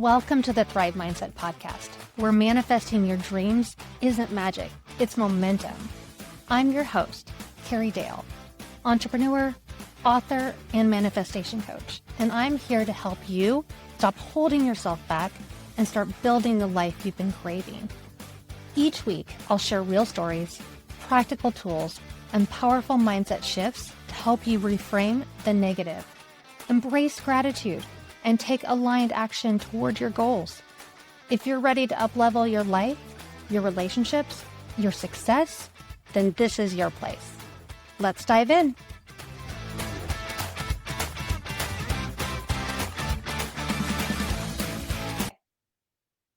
Welcome to the Thrive Mindset Podcast, where manifesting your dreams isn't magic, it's momentum. I'm your host, Carrie Dale, entrepreneur, author, and manifestation coach, and I'm here to help you stop holding yourself back and start building the life you've been craving. Each week, I'll share real stories, practical tools, and powerful mindset shifts to help you reframe the negative, embrace gratitude, and take aligned action toward your goals. If you're ready to up-level your life, your relationships, your success, then this is your place. Let's dive in.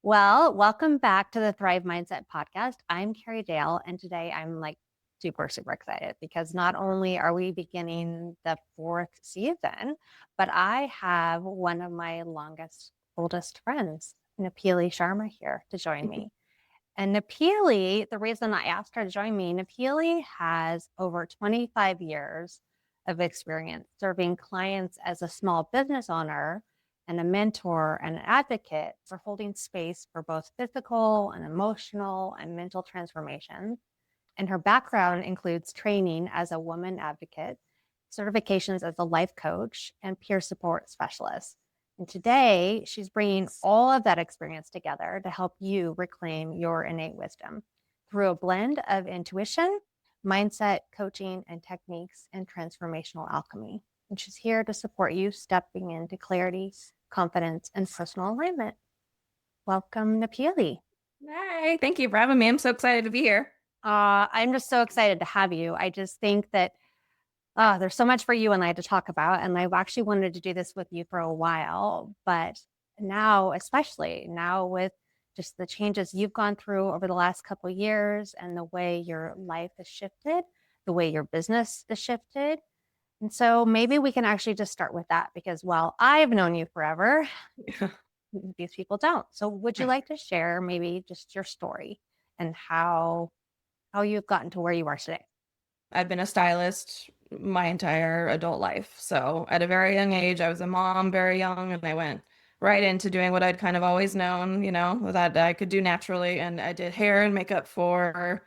Well, welcome back to the Thrive Mindset Podcast. I'm Carrie Dale, and today I'm super excited because not only are we beginning the 4th season, but I have one of my oldest friends, Napili Sharma, here to join me. And Nepili, the reason I asked her to join me, Nepili has over 25 years of experience serving clients as a small business owner and a mentor and an advocate for holding space for both physical and emotional and mental transformation. And her background includes training as a woman advocate, certifications as a life coach, and peer support specialist. And today, she's bringing all of that experience together to help you reclaim your innate wisdom through a blend of intuition, mindset, coaching, and techniques, and transformational alchemy. And she's here to support you stepping into clarity, confidence, and personal alignment. Welcome, Nepili. Hi, thank you for having me. I'm so excited to be here. I'm just so excited to have you. I just think that there's so much for you and I to talk about. And I've actually wanted to do this with you for a while, but now, especially now with just the changes you've gone through over the last couple of years and the way your life has shifted, the way your business has shifted. And so maybe we can actually just start with that because while I've known you forever, these people don't. So would you like to share maybe just your story and how you've gotten to where you are today? I've been a stylist my entire adult life. So at a very young age, I was a mom very young, and I went right into doing what I'd kind of always known, that I could do naturally. And I did hair and makeup for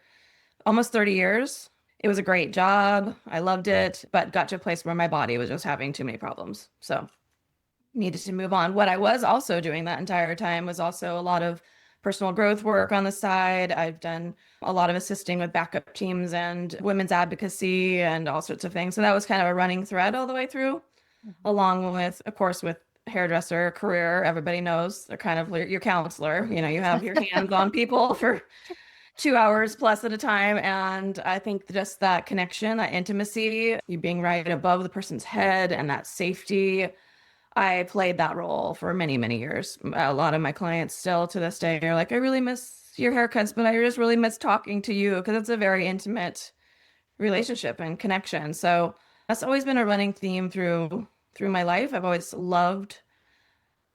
almost 30 years. It was a great job. I loved it, but got to a place where my body was just having too many problems. So needed to move on. What I was also doing that entire time was also a lot of personal growth work on the side. I've done a lot of assisting with backup teams and women's advocacy and all sorts of things. So that was kind of a running thread all the way through, along with, of course, with hairdresser career. Everybody knows they're kind of your counselor. You have your hands on people for 2 hours plus at a time. And I think just that connection, that intimacy, you being right above the person's head and that safety, I played that role for many, many years. A lot of my clients still to this day are like, I really miss your haircuts, but I just really miss talking to you because it's a very intimate relationship and connection. So that's always been a running theme through my life. I've always loved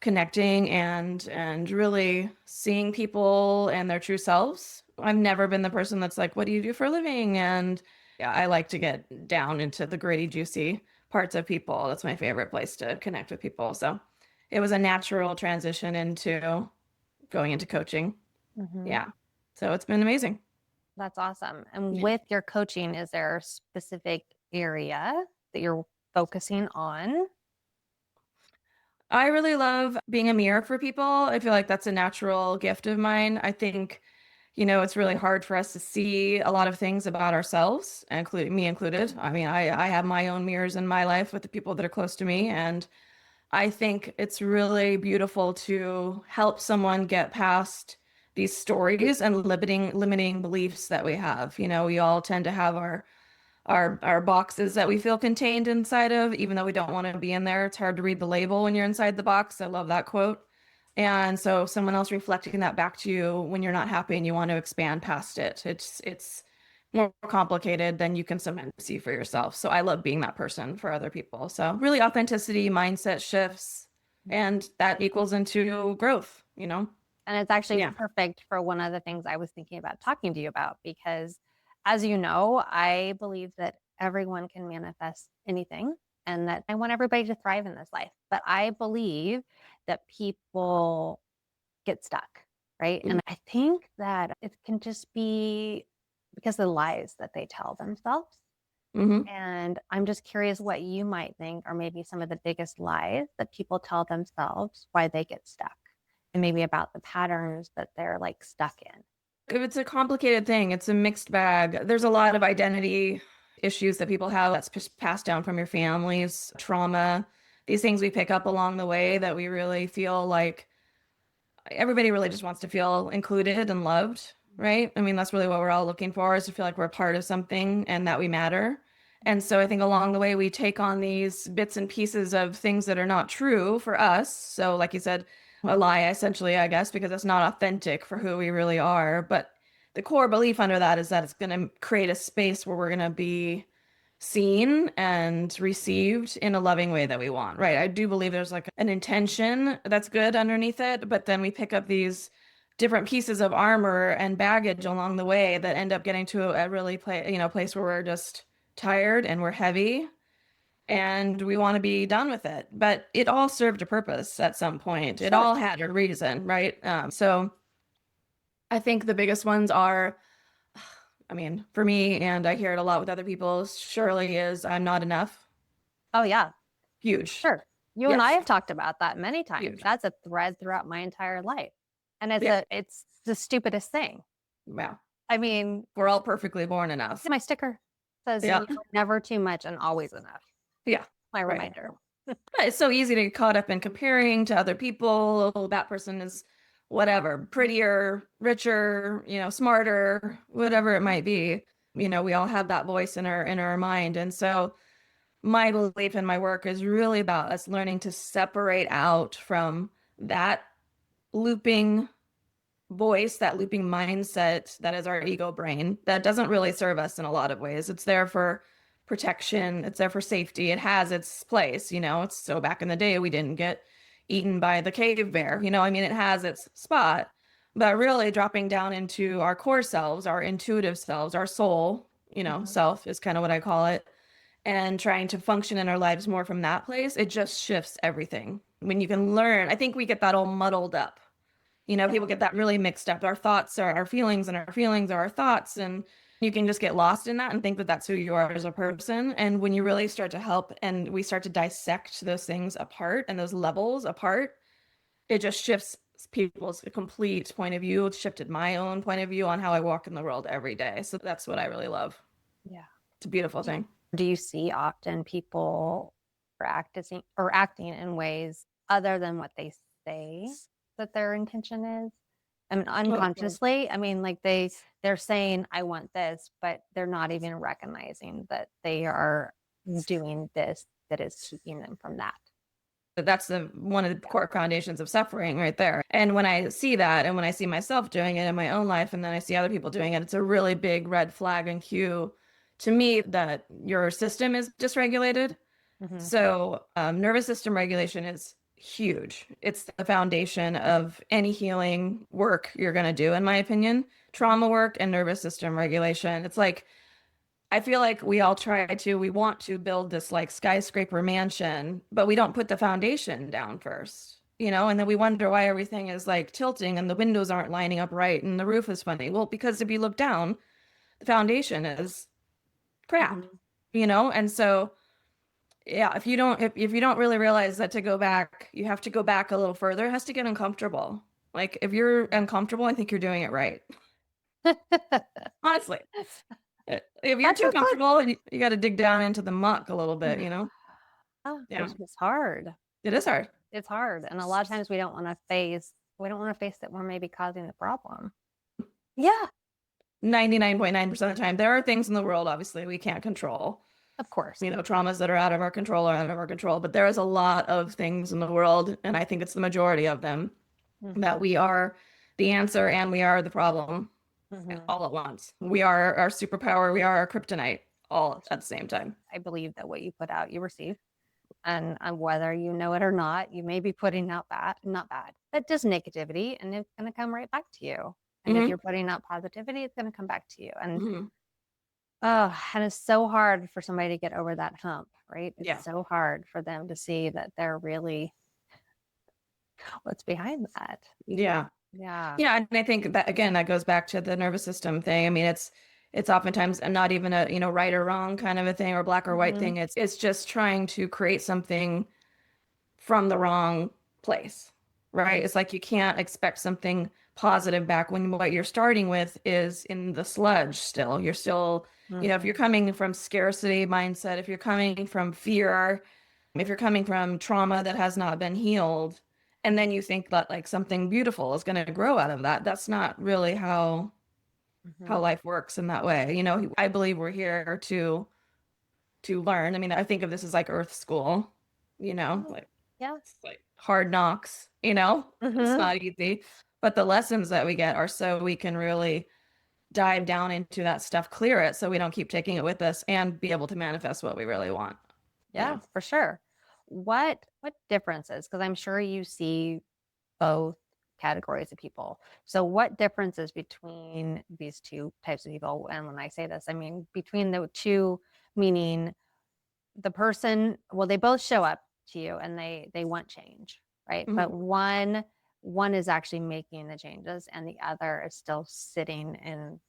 connecting and really seeing people and their true selves. I've never been the person that's like, what do you do for a living? And yeah, I like to get down into the gritty, juicy parts of people. That's my favorite place to connect with people. So it was a natural transition into going into coaching. Mm-hmm. Yeah. So it's been amazing. That's awesome. And with your coaching, is there a specific area that you're focusing on? I really love being a mirror for people. I feel like that's a natural gift of mine. I think, it's really hard for us to see a lot of things about ourselves, including me included. I mean, I have my own mirrors in my life with the people that are close to me. And I think it's really beautiful to help someone get past these stories and limiting beliefs that we have. We all tend to have our boxes that we feel contained inside of, even though we don't want to be in there. It's hard to read the label when you're inside the box. I love that quote. And so someone else reflecting that back to you when you're not happy and you want to expand past it. It's more complicated than you can sometimes see for yourself. So I love being that person for other people. So really authenticity, mindset shifts, and that equals into growth, And it's actually perfect for one of the things I was thinking about talking to you about, because as you know, I believe that everyone can manifest anything. and that I want everybody to thrive in this life. But I believe that people get stuck, right? And I think that it can just be because of the lies that they tell themselves. Mm-hmm. And I'm just curious what you might think are maybe some of the biggest lies that people tell themselves why they get stuck, and maybe about the patterns that they're like stuck in. It's a complicated thing. It's a mixed bag. There's a lot of identity issues that people have that's just passed down from your families, trauma, these things we pick up along the way that we really feel like everybody really just wants to feel included and loved, right? I mean, that's really what we're all looking for, is to feel like we're part of something and that we matter. And so I think along the way, we take on these bits and pieces of things that are not true for us. So, like you said, a lie, essentially, I guess, because it's not authentic for who we really are. But the core belief under that is that it's going to create a space where we're going to be seen and received in a loving way that we want, right? I do believe there's like an intention that's good underneath it, but then we pick up these different pieces of armor and baggage along the way that end up getting to a really place where we're just tired and we're heavy and we want to be done with it. But it all served a purpose at some point. It Sure. all had a reason, right? So I think the biggest ones are, I mean, for me, and I hear it a lot with other people, surely is I'm not enough. Oh, yeah, Huge. sure. You and I Yes. have talked about that many times. Huge. That's a thread throughout my entire life. And Yeah. it's the stupidest thing. Yeah. I mean, We're all perfectly born enough. my sticker says Yeah. never too much and always enough. Yeah. My Right. reminder. It's so easy to get caught up in comparing to other people. Oh, that person is whatever, prettier, richer, smarter, whatever it might be. We all have that voice in our mind. And so my belief in my work is really about us learning to separate out from that looping voice, that looping mindset that is our ego brain that doesn't really serve us in a lot of ways. It's there for protection, it's there for safety. It has its place, It's so back in the day we didn't get eaten by the cave bear, I mean, it has its spot. But really dropping down into our core selves, our intuitive selves, our soul, self is kind of what I call it, and trying to function in our lives more from that place, it just shifts everything. When you can learn, I think we get that all muddled up. People get that really mixed up. Our thoughts are our feelings, and our feelings are our thoughts. And you can just get lost in that and think that that's who you are as a person. And when you really start to help and we start to dissect those things apart and those levels apart, it just shifts people's complete point of view. It's shifted my own point of view on how I walk in the world every day. So that's what I really love. Yeah. It's a beautiful thing. Do you see often people acting in ways other than what they say that their intention is? I mean, unconsciously. I mean, like they're saying, I want this, but they're not even recognizing that they are doing this that is keeping them from that. But that's one of the core foundations of suffering right there. And when I see that, and when I see myself doing it in my own life, and then I see other people doing it, it's a really big red flag and cue to me that your system is dysregulated. Mm-hmm. So nervous system regulation is huge. It's the foundation of any healing work you're going to do, in my opinion. Trauma work and nervous system regulation. It's like, I feel like we want to build this like skyscraper mansion, but we don't put the foundation down first, and then we wonder why everything is like tilting and the windows aren't lining up right and the roof is funny. Well, because if you look down, the foundation is crap, and so yeah, if you don't really realize that, to go back, you have to go back a little further. It has to get uncomfortable. Like if you're uncomfortable, I think you're doing it right. Honestly. If you're too comfortable, you got to dig down into the muck a little bit, Oh, Yeah. it's hard. It is hard. It's hard. And a lot of times we don't want to face that we're maybe causing the problem. Yeah. 99.9% of the time. There are things in the world, obviously, we can't control. Of course. Traumas that are out of our control are out of our control. But there is a lot of things in the world, and I think it's the majority of them, that we are the answer and we are the problem all at once. We are our superpower. We are our kryptonite all at the same time. I believe that what you put out, you receive. And whether you know it or not, you may be putting out not bad, but just negativity, and it's going to come right back to you. And if you're putting out positivity, it's going to come back to you. And Oh, and it's so hard for somebody to get over that hump, right? It's Yeah. so hard for them to see that they're really what's behind that. Yeah. Yeah. Yeah, and I think that again, that goes back to the nervous system thing. I mean, it's oftentimes not even a, right or wrong kind of a thing or black or white Hmm. thing. It's just trying to create something from the wrong place, right? It's like you can't expect something positive back when what you're starting with is in the sludge still. You're still, if you're Hmm. coming from scarcity mindset, if you're coming from fear, if you're coming from trauma that has not been healed, and then you think that like something beautiful is going to grow out of that, that's not really how Hmm. life works in that way. I believe we're here to learn. I mean, I think of this as like earth school, like Yeah. it's like hard knocks, it's Hmm. not easy, but the lessons that we get are so we can really dive down into that stuff, clear it so we don't keep taking it with us and be able to manifest what we really want, you Yeah, know. for sure. What differences? Because I'm sure you see both categories of people. So what differences between these two types of people? And when I say this, I mean between the two, meaning the person, well, they both show up to you and they want change, right? But Mhm. one is actually making the changes and the other is still sitting in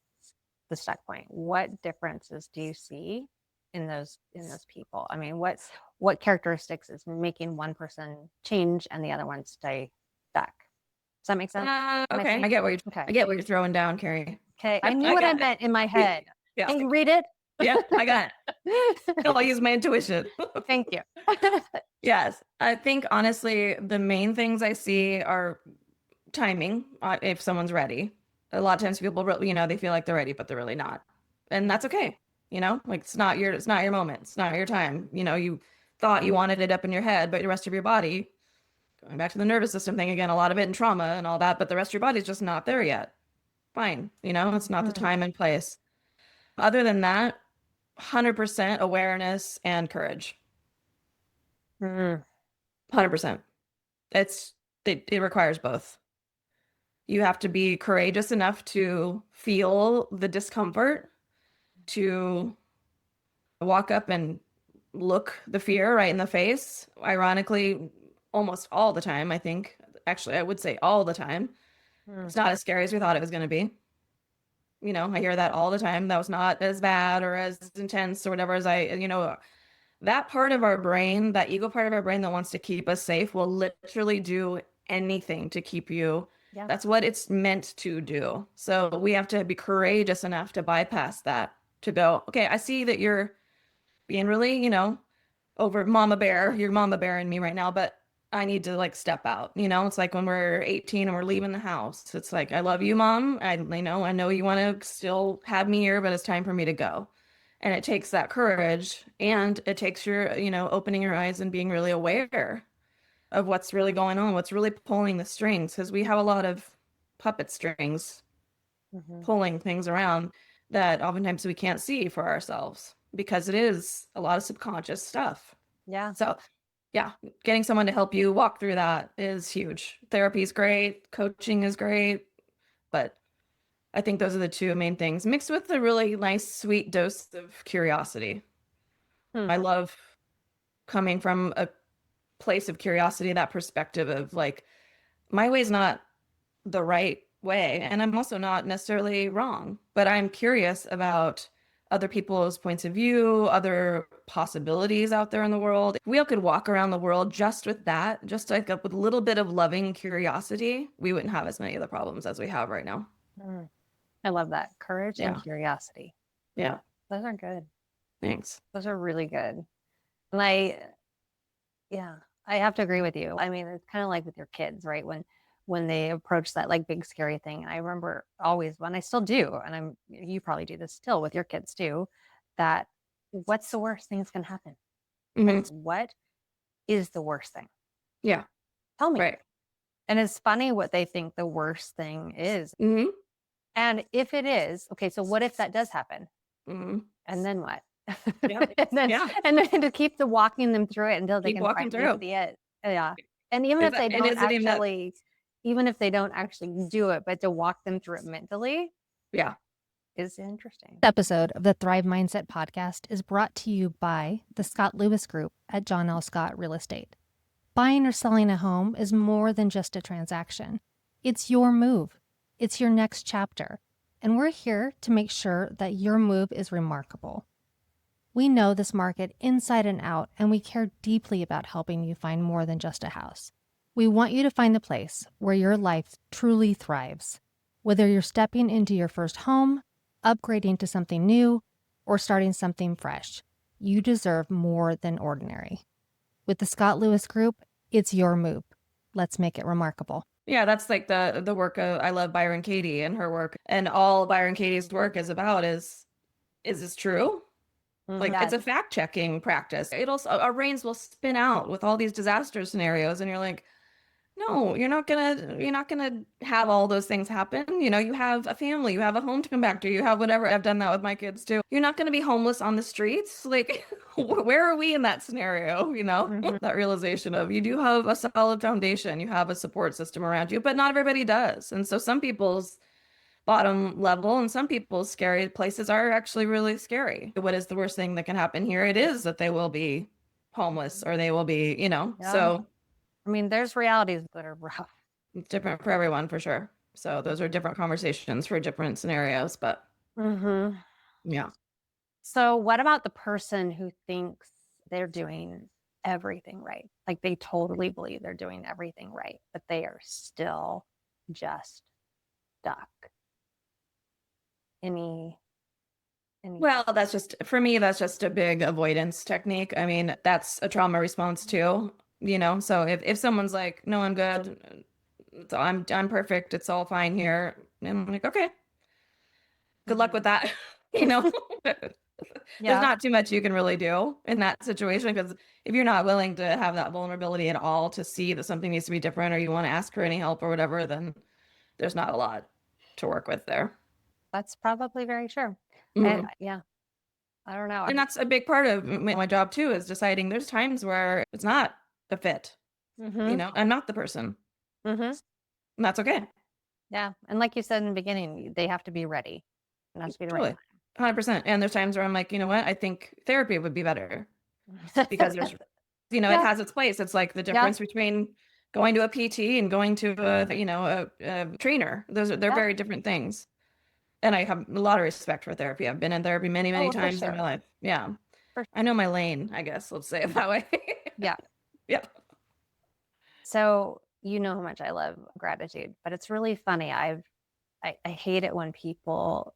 the stuck point. What differences do you see in those people? I mean, what characteristics is making one person change and the other one stay stuck? Does that make sense? Am I Okay, saying? I Okay. get what you're throwing down, Carrie. Okay. I Yep, knew I what I got it. meant in my head. Yeah, Can you read it? yeah, I got it. I'll use my intuition. Thank you. Yes, I think honestly, the main things I see are timing, if someone's ready. A lot of times people, they feel like they're ready, but they're really not. And that's okay. Like it's not your moment. It's not your time. You thought you wanted it up in your head, but the rest of your body, going back to the nervous system thing again, a lot of it in trauma and all that, but the rest of your body's just not there yet. Fine. It's not the Mhm. time and place. Other than that, 100% awareness and courage. Mhm. 100%. It's it requires both. You have to be courageous enough to feel the discomfort, to walk up and look the fear right in the face. Ironically, almost all the time, I think. Actually, I would say all the time. Mhm. It's not as scary as we thought it was going to be. I hear that all the time. That was not as bad or as intense or whatever as that part of our brain, that ego part of our brain that wants to keep us safe will literally do anything to keep you. Yeah. That's what it's meant to do. So we have to be courageous enough to bypass that, to go, okay, I see that you're being really, over mama bear, you're mama bearing me right now, but I need to like step out. It's like when we're 18 and we're leaving the house. It's like, I love you, mom. I know you want to still have me here, but it's time for me to go. And it takes that courage and it takes your, opening your eyes and being really aware of what's really going on, what's really pulling the strings, because we have a lot of puppet strings Mhm. pulling things around that oftentimes we can't see for ourselves because it is a lot of subconscious stuff. Yeah. So, yeah, getting someone to help you walk through that is huge. Therapy is great, coaching is great, but I think those are the two main things, mixed with a really nice, sweet dose of curiosity. Hmm. I love coming from a place of curiosity, that perspective of like, my way's not the right way. And I'm also not necessarily wrong, but I'm curious about other people's points of view, other possibilities out there in the world. If we all could walk around the world just with that, just like with a little bit of loving curiosity, we wouldn't have as many of the problems as we have right now. Mm. I love that. Courage and Yeah. curiosity. Yeah. Those are good. Thanks. Those are really good. And yeah, I have to agree with you. I mean, it's kind of like with your kids, right? When they approach that like big scary thing. I remember always when I still do, and you probably do this still with your kids too, that what's the worst thing that's gonna happen? Like Hmm. what is the worst thing? Yeah. Tell me. Right. And it's funny what they think the worst thing is. Hmm. And if it is, okay, so what if that does happen? Hmm. And then what? Yeah. and then Yeah. and then to keep the walking them through it until they Keep can walking finally through. see it. Yeah. And even Is if that, they and don't is it even that? actually, even if they don't actually do it, but to walk them through it mentally, Yeah. is interesting. This episode of the Thrive Mindset podcast is brought to you by the Scott Lewis Group at John L. Scott Real Estate. Buying or selling a home is more than just a transaction. It's your move. It's your next chapter. And we're here to make sure that your move is remarkable. We know this market inside and out, and we care deeply about helping you find more than just a house. We want you to find the place where your life truly thrives. Whether you're stepping into your first home, upgrading to something new, or starting something fresh, you deserve more than ordinary. With the Scott Lewis Group, it's your move. Let's make it remarkable. Yeah, that's like the work of, I love Byron Katie and her work, and all Byron Katie's work is about is this true? Like, it's a fact checking practice. Our brains will spin out with all these disaster scenarios, and you're like, no, you're not gonna have all those things happen. You know, you have a family, you have a home to come back to, you have whatever. I've done that with my kids too. You're not gonna be homeless on the streets. Like, where are we in that scenario? You know, that realization of you do have a solid foundation, you have a support system around you, but not everybody does. And so some people's bottom level and some people's scary places are actually really scary. What is the worst thing that can happen here? It is that they will be homeless or they will be, so I mean, there's realities that are rough. it's different for everyone for sure. So those are different conversations for different scenarios, but yeah. So what about the person who thinks they're doing everything right? Like they totally believe they're doing everything right, but they are still just stuck. Any Well, for me, that's just a big avoidance technique. I mean, that's a trauma response too, So if someone's like, "No, I'm good. I'm perfect. It's all fine here." And I'm like, "Okay. Good luck with that." You know? There's not too much you can really do in that situation, because if you're not willing to have that vulnerability at all to see that something needs to be different, or you want to ask for any help or whatever, then there's not a lot to work with there. That's probably very true. And yeah, I don't know. And that's a big part of my job too, is deciding there's times where it's not a fit. I'm not the person. And that's okay. Yeah. And like you said in the beginning, they have to be ready. It has to be the right time. 100%. And there's times where I'm like, you know what? I think therapy would be better, because there's, it has its place. It's like the difference between going to a PT and going to a trainer. They're very different things. And I have a lot of respect for therapy. I've been in therapy many, many times in my life. Yeah. I know my lane, I guess. Let's say it that way. Yeah. Yeah. So you know how much I love gratitude, but it's really funny. I hate it when people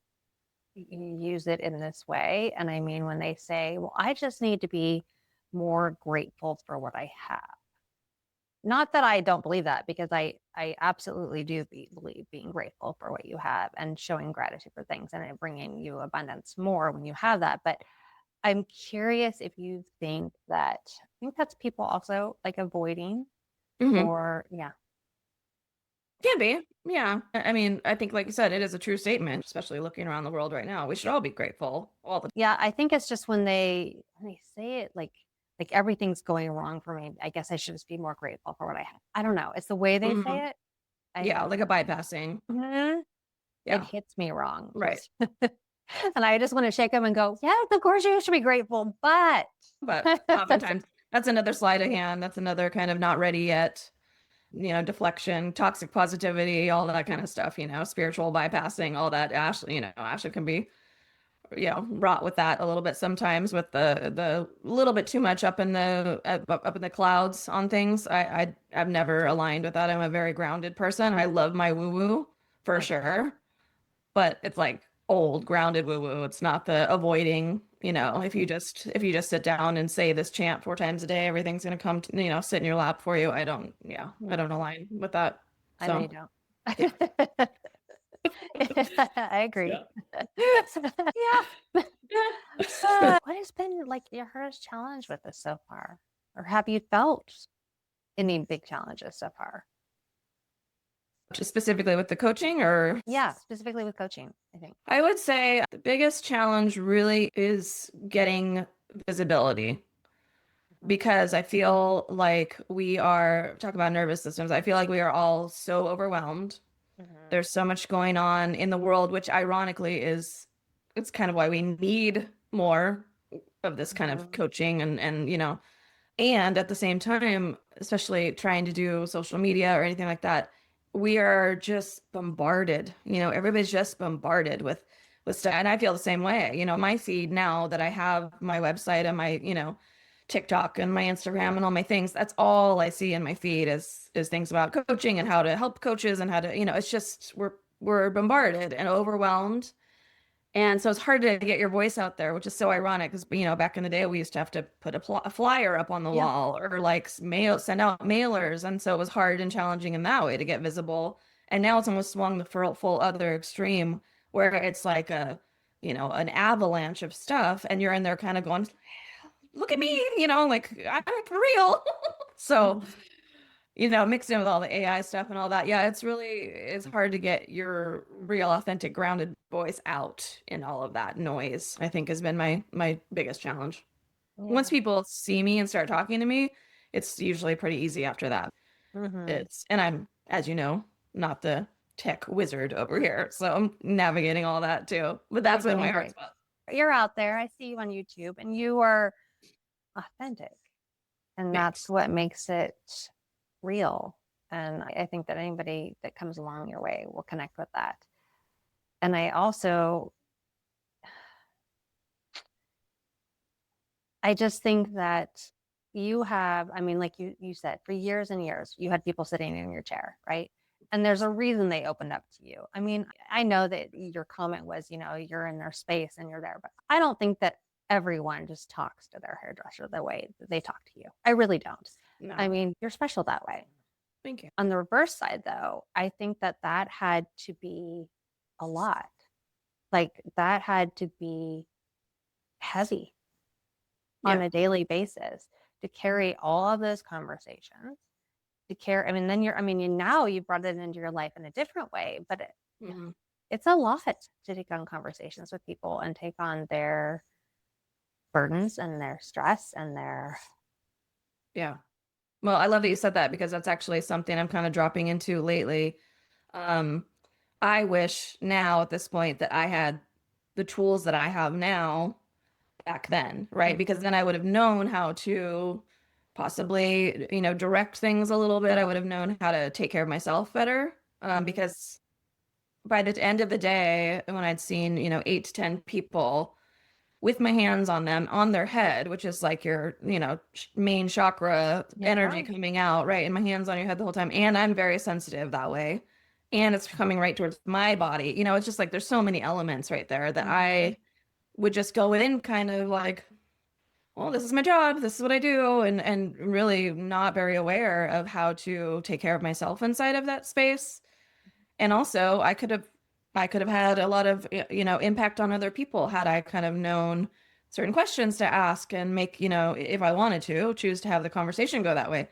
use it in this way. And I mean, when they say, well, I just need to be more grateful for what I have. Not that I don't believe that, because I absolutely do believe being grateful for what you have and showing gratitude for things and it bringing you abundance more when you have that. But I'm curious if you think that, I think that's people also like avoiding or Can be. Yeah. I mean, I think, like you said, it is a true statement, especially looking around the world right now. We should all be grateful all the time. Yeah, I think it's just when they say it like everything's going wrong for me. I guess I should just be more grateful for what I have. I don't know. It's the way they say it. Like a bypassing. Yeah. It hits me wrong. Right. And I just want to shake them and go, yes, of course you should be grateful. But oftentimes that's another sleight of hand. That's another kind of not ready yet, deflection, toxic positivity, all that kind of stuff, spiritual bypassing, all that. Ashley can be, wrought with that a little bit sometimes, with the little bit too much up in the clouds on things. I've never aligned with that. I'm a very grounded person. I love my woo-woo for sure, but it's like old grounded woo-woo. It's not the avoiding, if you just sit down and say this chant 4 times a day, everything's going to come to, sit in your lap for you. I don't align with that. So. I know you don't. I agree. Yeah. What has been like your hardest challenge with this so far? Or have you felt any big challenges so far? Just specifically with the coaching, or? Yeah, specifically with coaching, I think. I would say the biggest challenge really is getting visibility, because I feel like talk about nervous systems. I feel like we are all so overwhelmed Mhm. There's so much going on in the world, which ironically it's kind of why we need more of this kind of Mhm. coaching and and at the same time, especially trying to do social media or anything like that, we are just bombarded. Everybody's just bombarded with stuff. And I feel the same way. My feed now that I have my website and my, TikTok and my Instagram and all my things, that's all I see in my feed is things about coaching and how to help coaches and how to, it's just we're bombarded and overwhelmed, and so it's hard to get your voice out there, which is so ironic because, back in the day, we used to have to put a flyer up on the Yeah. wall or like send out mailers. And so it was hard and challenging in that way to get visible. And now it's almost swung the full other extreme where it's like an avalanche of stuff. And you're in there kind of going, look at me, like I'm for real. So Mhm. mixed in with all the AI stuff and all that. Yeah, it's hard to get your real, authentic, grounded voice out in all of that noise, I think has been my biggest challenge. Once Yeah. people see me and start talking to me, it's usually pretty easy after that. Mhm. And I'm, as you know, not the tech wizard over here, so I'm navigating all that too. But You're that's been doing my hard great. spot. You're out there. I see you on YouTube and you are authentic. And that's Thanks. what makes it real. And I think that anybody that comes along your way will connect with that. And I just think that you have, I mean, like you said, for years and years, you had people sitting in your chair, right? And there's a reason they opened up to you. I mean, I know that your comment was, you're in their space and you're there, but I don't think that everyone just talks to their hairdresser the way that they talk to you. I really don't. I No, mean, you're special that way. thank you. On the reverse side, though, I think that that had to be a lot. Like that had to be heavy on Yeah. a daily basis to carry all of those conversations, to carry, I mean, I mean, now you brought it into your life in a different way, but Mhm. it's a lot to take on conversations with people and take on their burdens and their stress and their, Yeah. Well, I love that you said that because that's actually something I'm kind of dropping into lately. Um, I wish now at this point that I had the tools that I have now back then, right? Because then I would have known how to possibly, direct things a little bit. I would have known how to take care of myself better. Because by the end of the day, when I'd seen, 8 to 10 people with my hands on them, on their head, which is like your, main chakra energy yeah, coming out, right? And my hands on your head the whole time. And I'm very sensitive that way. And it's coming right towards my body. It's just like there's so many elements right there that mm-hmm. I would just go in kind of like, well, this is my job, this is what I do, and really not very aware of how to take care of myself inside of that space. And also, I could have had a lot of impact on other people had I kind of known certain questions to ask and make, if I wanted to, choose to have the conversation go that way.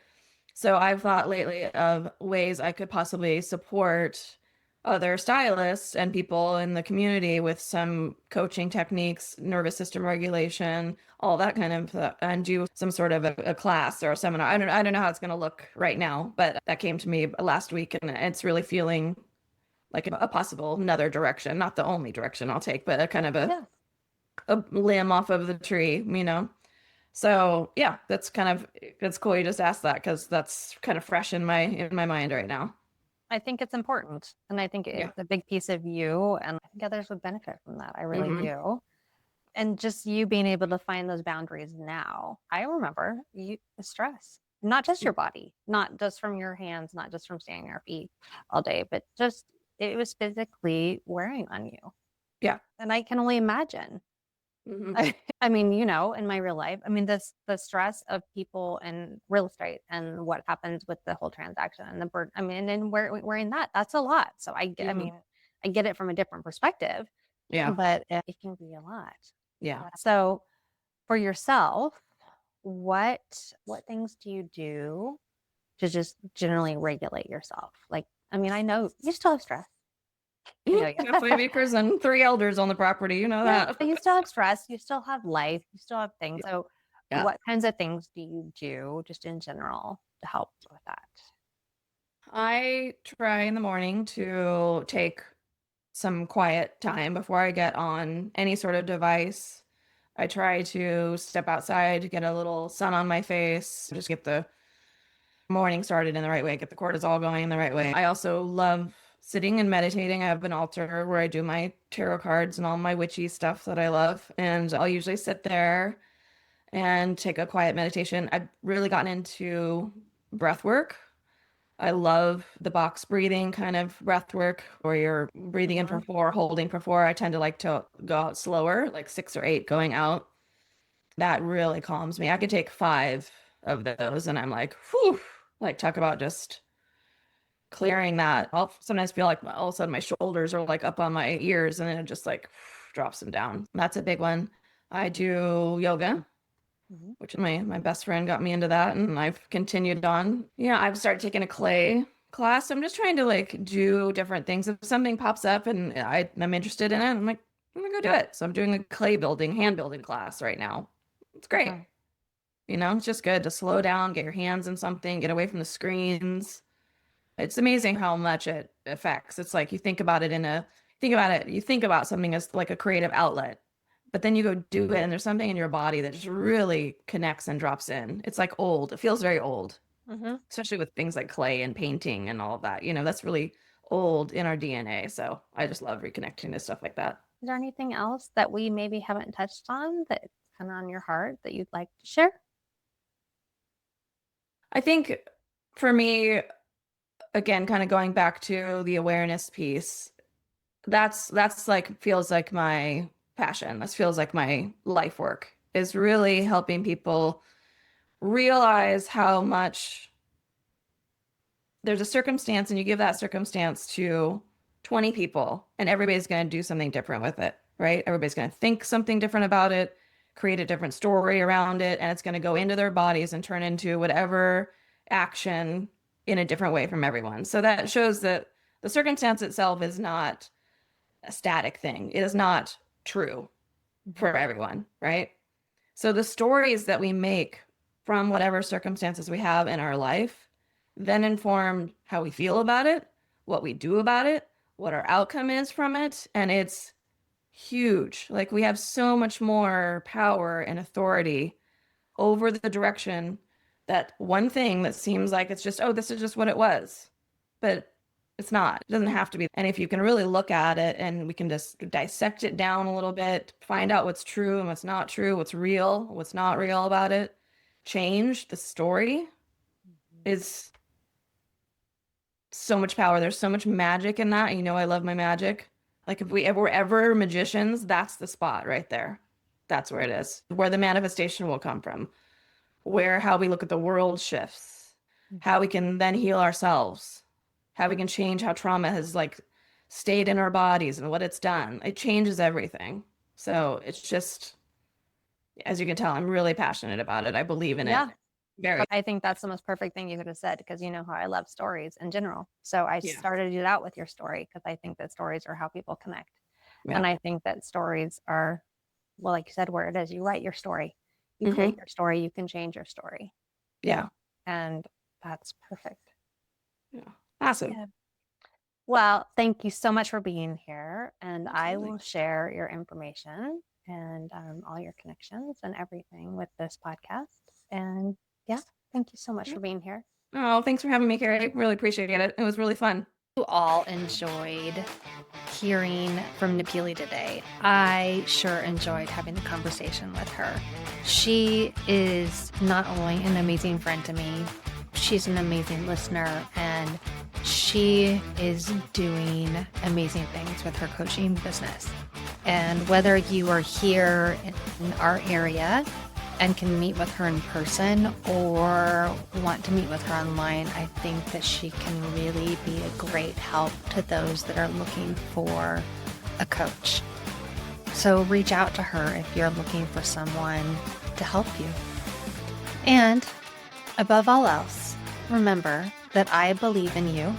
So I've thought lately of ways I could possibly support other stylists and people in the community with some coaching techniques, nervous system regulation, all that kind of and do some sort of a class or a seminar. I don't know how it's going to look right now, but that came to me last week and it's really feeling like a possible another direction, not the only direction I'll take, but a kind of Yeah. a limb off of the tree. So yeah, that's cool. You just asked that because that's kind of fresh in my mind right now. I think it's important. And I think Yeah. it's a big piece of you. And I think others would benefit from that. I really Hmm. do. And just you being able to find those boundaries now. I remember the stress, not just your body, not just from your hands, not just from standing on your feet all day, but just it was physically wearing on you. Yeah. And I can only imagine. Hmm. I mean, in my real life, I mean, the stress of people in real estate and what happens with the whole transaction and the burden. I mean, and wearing that's a lot. So I Hmm. mean, I get it from a different perspective, Yeah. but it can be a lot. Yeah. So for yourself, what things do you do to just generally regulate yourself? Like, I mean, I know you still have stress. I know you. Got 5 acres and 3 elders on the property. You know Yeah, that. but you still have stress. You still have life. You still have things. Yeah. So, Yeah. what kinds of things do you do just in general to help with that? I try in the morning to take some quiet time before I get on any sort of device. I try to step outside, get a little sun on my face, just get the morning started in the right way, get the cortisol going in the right way. I also love sitting and meditating. I have an altar where I do my tarot cards and all my witchy stuff that I love. And I'll usually sit there and take a quiet meditation. I've really gotten into breath work. I love the box breathing kind of breath work where you're breathing in for 4, holding for 4. I tend to like to go out slower, like 6 or 8 going out. That really calms me. I could take 5 of those and I'm like, whew, like talk about just clearing that. I'll sometimes feel like all of a sudden my shoulders are like up on my ears and then it just like drops them down. That's a big one. I do yoga, which my best friend got me into that and I've continued on. Yeah, I've started taking a clay class. I'm just trying to like do different things. If something pops up and I'm interested in it, I'm like, I'm gonna go do it. So I'm doing a clay building, hand building class right now. It's great. Okay. You know, it's just good to slow down, get your hands in something, get away from the screens. It's amazing how much it affects. It's like you think about it you think about something as like a creative outlet, but then you go do it and there's something in your body that just really connects and drops in. It's like old. It feels very old, especially with things like clay and painting and all of that. You know, that's really old in our DNA. So I just love reconnecting to stuff like that. Is there anything else that we maybe haven't touched on that's kind of on your heart that you'd like to share? I think for me, again, kind of going back to the awareness piece, that's like feels like my passion. This feels like my life work is really helping people realize how much there's a circumstance and you give that circumstance to 20 people and everybody's going to do something different with it, right? Everybody's going to think something different about it, create a different story around it, and it's going to go into their bodies and turn into whatever action in a different way from everyone. So that shows that the circumstance itself is not a static thing. It is not true for everyone, right? So the stories that we make from whatever circumstances we have in our life then inform how we feel about it, what we do about it, what our outcome is from it. And it's huge. Like we have so much more power and authority over the direction that one thing that seems like it's just, oh, this is just what it was. But it's not. It doesn't have to be. And if you can really look at it and we can just dissect it down a little bit, find out what's true and what's not true, what's real, what's not real about it, change the story is so much power. There's so much magic in that. You know, I love my magic. Like if we're ever magicians, that's the spot right there. That's where it is, where the manifestation will come from, where how we look at the world shifts, how we can then heal ourselves, how we can change how trauma has like stayed in our bodies and what it's done. It changes everything. So it's just, as you can tell, I'm really passionate about it. I believe in it. Very. I think that's the most perfect thing you could have said because you know how I love stories in general. So I started it out with your story because I think that stories are how people connect. Yeah. And I think that stories are, well, like you said, where it is, you write your story, you create your story, you can change your story. Yeah. And that's perfect. Yeah. Awesome. Yeah. Well, thank you so much for being here. And I will share your information and all your connections and everything with this podcast. And yeah, thank you so much for being here. Oh, thanks for having me, Carrie. I really appreciate it. It was really fun. You all enjoyed hearing from Nepili today. I sure enjoyed having the conversation with her. She is not only an amazing friend to me, she's an amazing listener, and she is doing amazing things with her coaching business. And whether you are here in our area and can meet with her in person or want to meet with her online, I think that she can really be a great help to those that are looking for a coach. So reach out to her if you're looking for someone to help you. And above all else, remember that I believe in you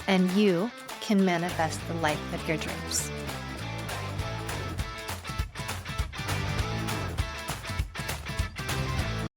and you can manifest the life of your dreams.